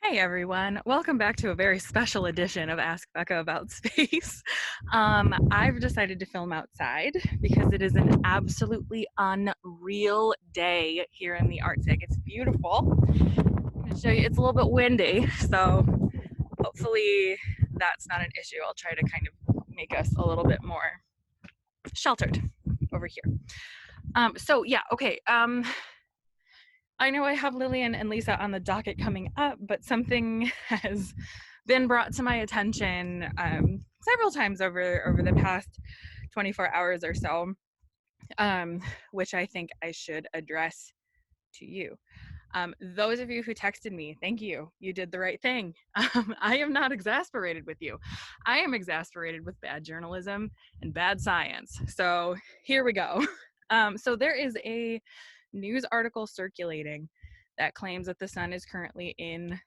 Hey everyone, welcome back to a very special edition of Ask Becca About Space. I've decided to film outside because it is an absolutely unreal day here in the Arctic. It's beautiful. I'm going to show you, it's a little bit windy, so hopefully that's not an issue. I'll try to kind of make us a little bit more sheltered over here. I know I have Lillian and Lisa on the docket coming up, but something has been brought to my attention several times over the past 24 hours or so, which I think I should address to you. Those of you who texted me, thank you. You did the right thing. I am not exasperated with you. I am exasperated with bad journalism and bad science. So here we go. So there is a news article circulating that claims that the sun is currently in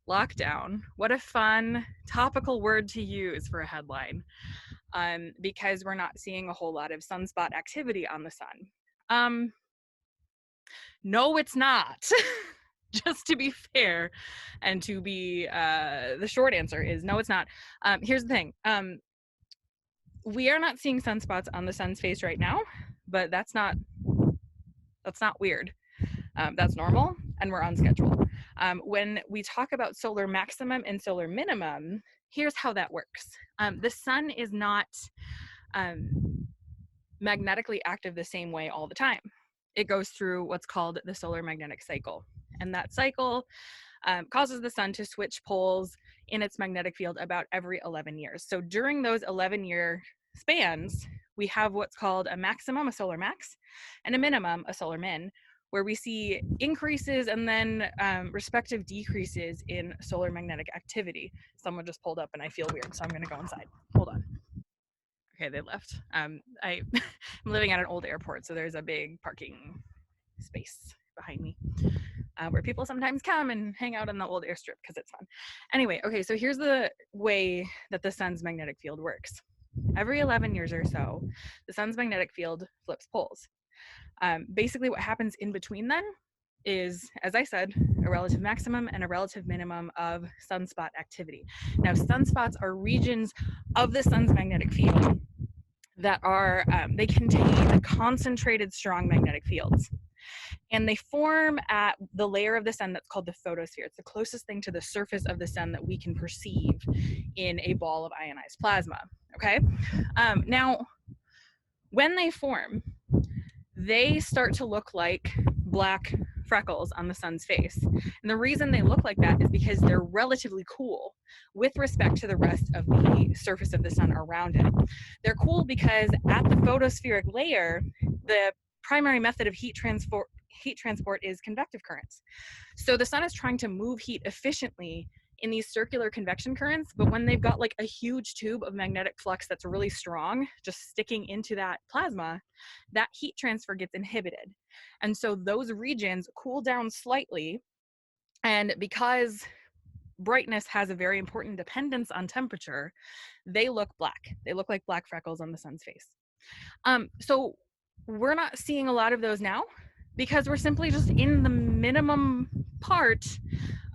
lockdown. What a fun topical word to use for a headline, because we're not seeing a whole lot of sunspot activity on the sun. No, it's not. Just to be fair, and to be the short answer is no, it's not. Here's the thing. We are not seeing sunspots on the sun's face right now, but that's not weird. That's normal, and we're on schedule. When we talk about solar maximum and solar minimum, here's how that works. The sun is not magnetically active the same way all the time. It goes through what's called the solar magnetic cycle, and that cycle causes the sun to switch poles in its magnetic field about every 11 years. So during those 11-year spans, we have what's called a maximum, a solar max, and a minimum, a solar min, where we see increases and then respective decreases in solar magnetic activity. Someone just pulled up and I feel weird, so I'm gonna go inside. Hold on. Okay, they left. I'm living at an old airport, so there's a big parking space behind me where people sometimes come and hang out on the old airstrip because it's fun. Anyway, okay, so here's the way that the sun's magnetic field works. Every 11 years or so, the sun's magnetic field flips poles. Basically what happens in between then is, as I said, a relative maximum and a relative minimum of sunspot activity. Now, sunspots are regions of the sun's magnetic field that are, they contain concentrated strong magnetic fields. And they form at the layer of the sun that's called the photosphere. It's the closest thing to the surface of the sun that we can perceive in a ball of ionized plasma, okay? Now, when they form, they start to look like black freckles on the sun's face. And the reason they look like that is because they're relatively cool with respect to the rest of the surface of the sun around it. They're cool because at the photospheric layer, the primary method of heat transport is convective currents. So the sun is trying to move heat efficiently in these circular convection currents, but when they've got like a huge tube of magnetic flux that's really strong, just sticking into that plasma, that heat transfer gets inhibited. And so those regions cool down slightly, and because brightness has a very important dependence on temperature, they look black. They look like black freckles on the sun's face. So we're not seeing a lot of those now because we're simply just in the minimum part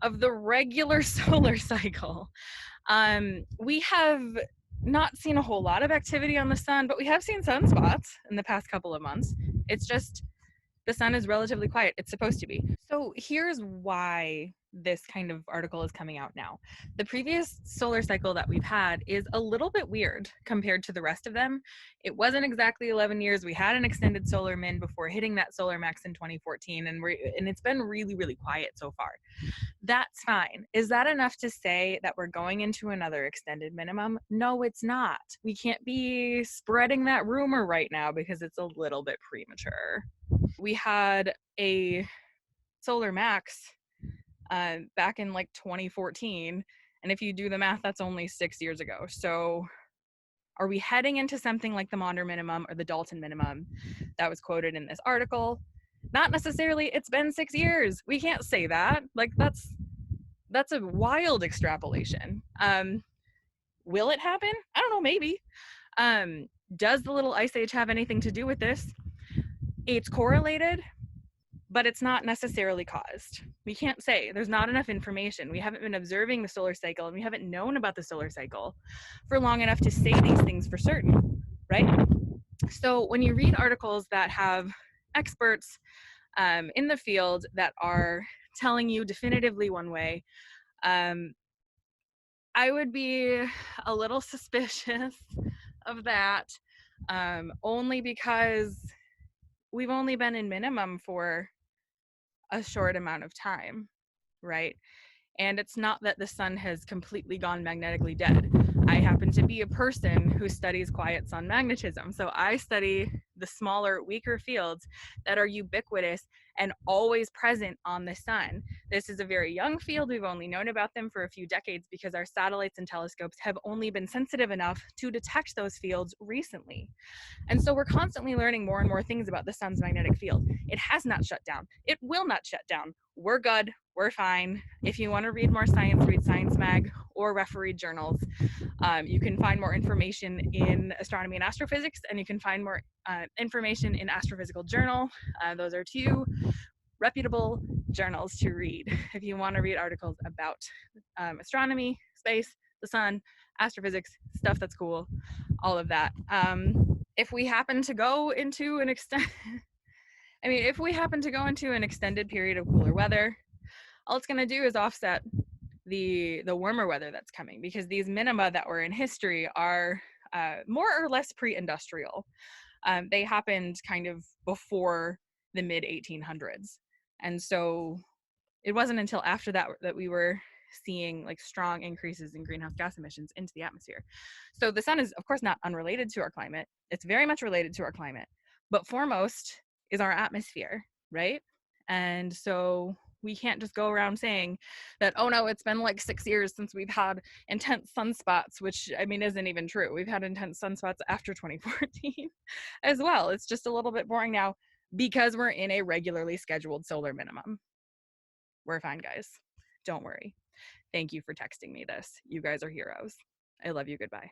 of the regular solar cycle. We have not seen a whole lot of activity on the sun, but we have seen sunspots in the past couple of months. It's just the sun is relatively quiet. It's supposed to be. So here's why this kind of article is coming out now. The previous solar cycle that we've had is a little bit weird compared to the rest of them. It wasn't exactly 11 years. We had an extended solar min before hitting that solar max in 2014, and it's been really, really quiet so far. That's fine. Is that enough to say that we're going into another extended minimum? No, it's not. We can't be spreading that rumor right now because it's a little bit premature. We had a solar max back in like 2014, and if you do the math, that's only 6 years ago. So are we heading into something like the Maunder minimum or the Dalton minimum that was quoted in this article? Not necessarily. It's been 6 years. We can't say that. Like that's a wild extrapolation. Will it happen? I don't know, maybe. Does the little ice age have anything to do with this? It's correlated, but it's not necessarily caused. We can't say. There's not enough information. We haven't been observing the solar cycle, and we haven't known about the solar cycle for long enough to say these things for certain, right? So when you read articles that have experts in the field that are telling you definitively one way, I would be a little suspicious of that, only because we've only been in minimum for a short amount of time, right? And it's not that the sun has completely gone magnetically dead. I happen to be a person who studies quiet sun magnetism. So I study the smaller, weaker fields that are ubiquitous and always present on the sun. This is a very young field. We've only known about them for a few decades because our satellites and telescopes have only been sensitive enough to detect those fields recently. And so we're constantly learning more and more things about the sun's magnetic field. It has not shut down. It will not shut down. We're good. We're fine. If you want to read more science, read Science Mag or refereed journals. You can find more information in Astronomy and Astrophysics, and you can find more information in Astrophysical Journal. Those are two reputable journals to read if you want to read articles about astronomy, space, the sun, astrophysics, stuff that's cool, all of that. If we happen to go into an if we happen to go into an extended period of cooler weather, all it's going to do is offset the warmer weather that's coming, because these minima that were in history are more or less pre-industrial. They happened kind of before the mid 1800s, and so it wasn't until after that that we were seeing like strong increases in greenhouse gas emissions into the atmosphere. So the sun is of course not unrelated to our climate. It's very much related to our climate, but foremost is our atmosphere, right? And so we can't just go around saying that, oh no, it's been like 6 years since we've had intense sunspots, which I mean isn't even true. We've had intense sunspots after 2014 as well. It's just a little bit boring now because we're in a regularly scheduled solar minimum. We're fine, guys. Don't worry. Thank you for texting me this. You guys are heroes. I love you. Goodbye.